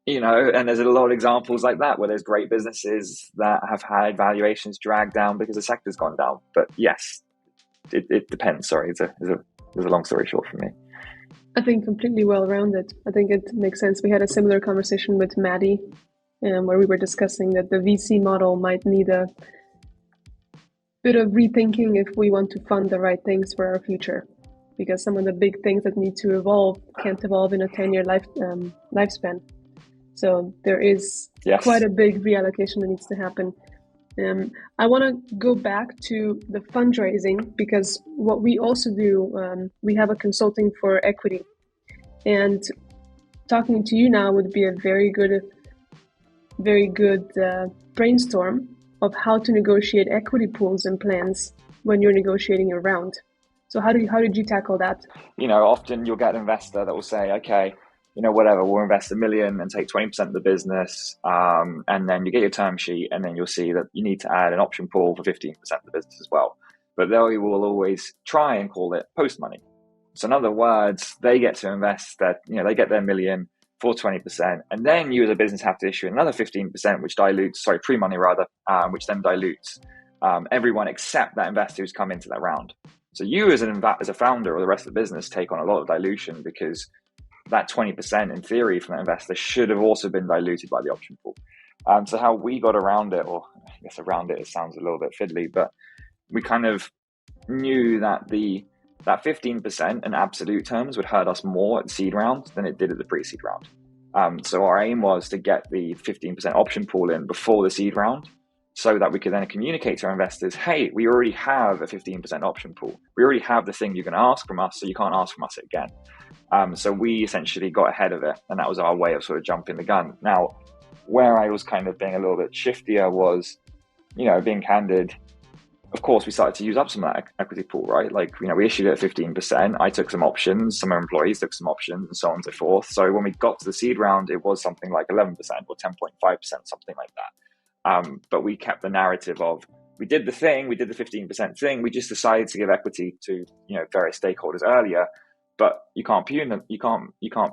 there's a lot of examples like that where there's great businesses that have had valuations dragged down because the sector's gone down. But yes, it depends. Sorry, it's a long story short for me. I think completely well-rounded. I think it makes sense. We had a similar conversation with Maddie, where we were discussing that the VC model might need a bit of rethinking if we want to fund the right things for our future, because some of the big things that need to evolve can't evolve in a 10-year lifespan. So there is quite a big reallocation that needs to happen. I want to go back to the fundraising, because what we also do, we have a consulting for equity, and talking to you now would be a very good brainstorm of how to negotiate equity pools and plans when you're negotiating your round. So how did you tackle that? Often you'll get an investor that will say, okay, whatever, we'll invest $1 million and take 20% of the business. And then you get your term sheet, and then you'll see that you need to add an option pool for 15% of the business as well. But they will always try and call it post money. So in other words, they get to invest that, they get their $1 million for 20%. And then you as a business have to issue another 15%, which dilutes, pre-money rather, which then dilutes everyone except that investor who's come into that round. So you as a founder or the rest of the business take on a lot of dilution, because that 20% in theory from that investor should have also been diluted by the option pool. So how we got around it, or I guess around it sounds a little bit fiddly, but we kind of knew that that 15% in absolute terms would hurt us more at the seed round than it did at the pre-seed round. So our aim was to get the 15% option pool in before the seed round, so that we could then communicate to our investors, hey, we already have a 15% option pool. We already have the thing you're going to ask from us, so you can't ask from us again. So we essentially got ahead of it, and that was our way of sort of jumping the gun. Now, where I was kind of being a little bit shiftier was, being candid. Of course, we started to use up some of that equity pool, right? We issued it at 15%. I took some options. Some of our employees took some options, and so on and so forth. So when we got to the seed round, it was something like 11% or 10.5%, something like that. But we kept the narrative of, we did the 15% thing. We just decided to give equity to, various stakeholders earlier. But you can't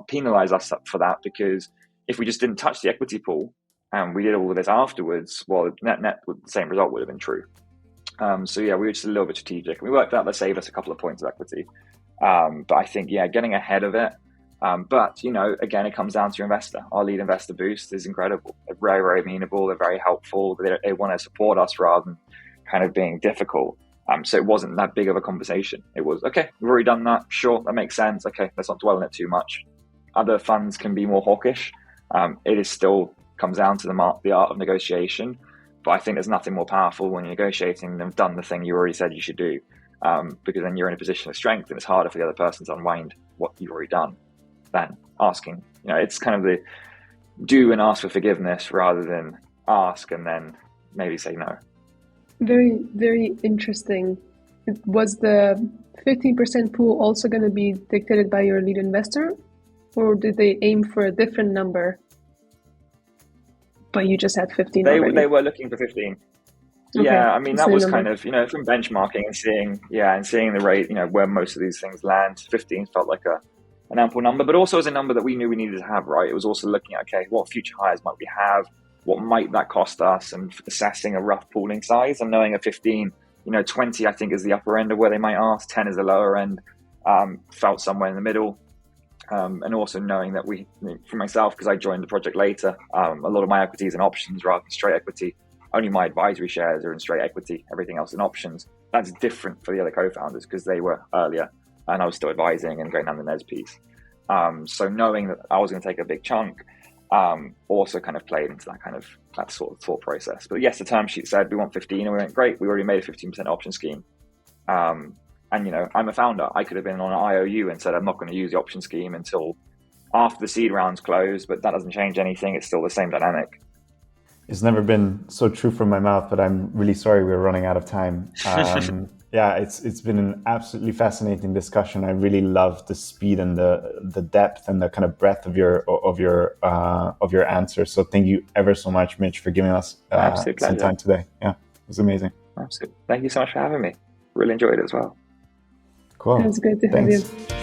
penalize us for that, because if we just didn't touch the equity pool and we did all of this afterwards, well, net the same result would have been true. So we were just a little bit strategic. We worked out that saved us a couple of points of equity. But I think, getting ahead of it. But, again, it comes down to your investor. Our lead investor Boost is incredible. They're very, very amenable. They're very helpful. They want to support us rather than kind of being difficult. So it wasn't that big of a conversation. It was, okay, we've already done that. Sure, that makes sense. Okay, let's not dwell on it too much. Other funds can be more hawkish. It is still comes down to the art of negotiation. But I think there's nothing more powerful when you're negotiating than done the thing you already said you should do. Because then you're in a position of strength, and it's harder for the other person to unwind what you've already done than asking. It's kind of the do and ask for forgiveness rather than ask and then maybe say no. Very, very interesting. Was the 15% pool also going to be dictated by your lead investor, or did they aim for a different number, but you just had 15 already? They were looking for 15. Okay. Yeah, I mean, that was kind of, from benchmarking and seeing the rate, where most of these things land. 15 felt like an ample number, but also as a number that we knew we needed to have, right? It was also looking at, okay, what future hires might we have? What might that cost us? And assessing a rough pooling size and knowing a 15, 20, I think is the upper end of where they might ask, 10 is the lower end, felt somewhere in the middle. And also knowing that for myself, because I joined the project later, a lot of my equity is in options rather than straight equity. only my advisory shares are in straight equity, everything else in options. That's different for the other co-founders because they were earlier and I was still advising and going down the NES piece. So knowing that I was going to take a big chunk also kind of played into that sort of thought process. But yes, the term sheet said we want 15 and we went, great, we already made a 15% option scheme. And, I'm a founder. I could have been on an IOU and said, I'm not going to use the option scheme until after the seed round's closed, but that doesn't change anything. It's still the same dynamic. It's never been so true from my mouth, but I'm really sorry we're running out of time. Yeah, it's been an absolutely fascinating discussion. I really love the speed and the depth and the kind of breadth of your answers. So thank you ever so much, Mitch, for giving us some time today. Yeah, it was amazing. Absolutely. Thank you so much for having me. Really enjoyed it as well. Cool. It was great to have you.